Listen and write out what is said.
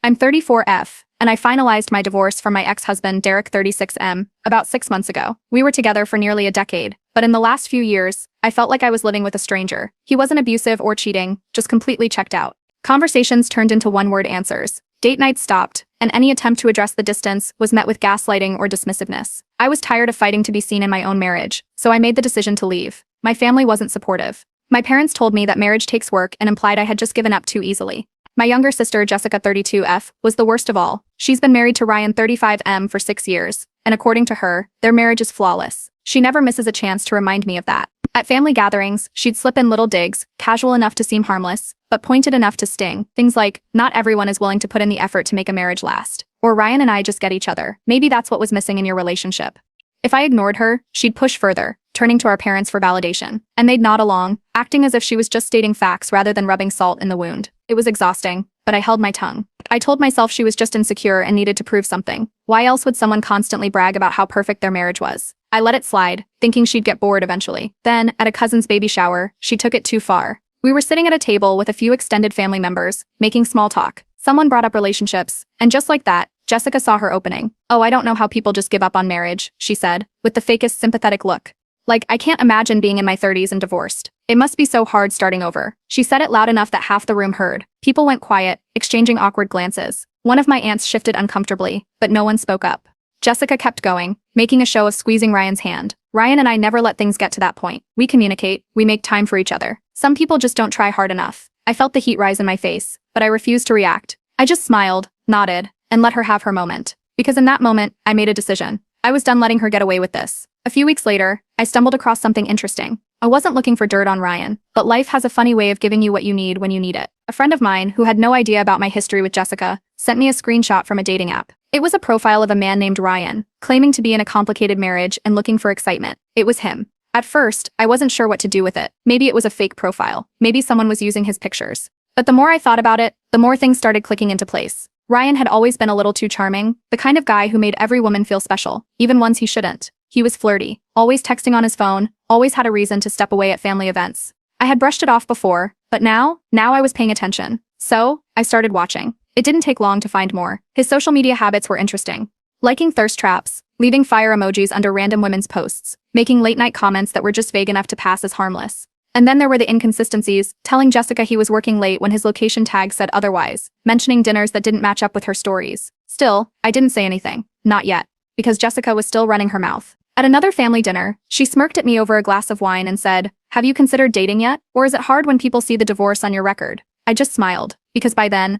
I'm 34F, and I finalized my divorce from my ex-husband Derek 36M about 6 months ago. We were together for nearly a decade, but in the last few years, I felt like I was living with a stranger. He wasn't abusive or cheating, just completely checked out. Conversations turned into one-word answers. Date nights stopped, and any attempt to address the distance was met with gaslighting or dismissiveness. I was tired of fighting to be seen in my own marriage, so I made the decision to leave. My family wasn't supportive. My parents told me that marriage takes work and implied I had just given up too easily. My younger sister, Jessica 32F, was the worst of all. She's been married to Ryan 35M for 6 years, and according to her, their marriage is flawless. She never misses a chance to remind me of that. At family gatherings, she'd slip in little digs, casual enough to seem harmless, but pointed enough to sting. Things like, not everyone is willing to put in the effort to make a marriage last. Or Ryan and I just get each other. Maybe that's what was missing in your relationship. If I ignored her, she'd push further, turning to our parents for validation. And they'd nod along, acting as if she was just stating facts rather than rubbing salt in the wound. It was exhausting, but I held my tongue. I told myself she was just insecure and needed to prove something. Why else would someone constantly brag about how perfect their marriage was? I let it slide, thinking she'd get bored eventually. Then, at a cousin's baby shower, she took it too far. We were sitting at a table with a few extended family members, making small talk. Someone brought up relationships, and just like that, Jessica saw her opening. "Oh, I don't know how people just give up on marriage," she said, with the fakest sympathetic look. "Like, I can't imagine being in my 30s and divorced. It must be so hard starting over." She said it loud enough that half the room heard. People went quiet, exchanging awkward glances. One of my aunts shifted uncomfortably, but no one spoke up. Jessica kept going, making a show of squeezing Ryan's hand. "Ryan and I never let things get to that point. We communicate, we make time for each other. Some people just don't try hard enough." I felt the heat rise in my face, but I refused to react. I just smiled, nodded, and let her have her moment. Because in that moment, I made a decision. I was done letting her get away with this. A few weeks later, I stumbled across something interesting. I wasn't looking for dirt on Ryan, but life has a funny way of giving you what you need when you need it. A friend of mine, who had no idea about my history with Jessica, sent me a screenshot from a dating app. It was a profile of a man named Ryan, claiming to be in a complicated marriage and looking for excitement. It was him. At first, I wasn't sure what to do with it. Maybe it was a fake profile. Maybe someone was using his pictures. But the more I thought about it, the more things started clicking into place. Ryan had always been a little too charming, the kind of guy who made every woman feel special, even ones he shouldn't. He was flirty, always texting on his phone, always had a reason to step away at family events. I had brushed it off before, but now I was paying attention. So, I started watching. It didn't take long to find more. His social media habits were interesting. Liking thirst traps, leaving fire emojis under random women's posts, making late-night comments that were just vague enough to pass as harmless. And then there were the inconsistencies, telling Jessica he was working late when his location tag said otherwise, mentioning dinners that didn't match up with her stories. Still, I didn't say anything. Not yet. Because Jessica was still running her mouth. At another family dinner, she smirked at me over a glass of wine and said, "Have you considered dating yet? Or is it hard when people see the divorce on your record?" I just smiled, because by then,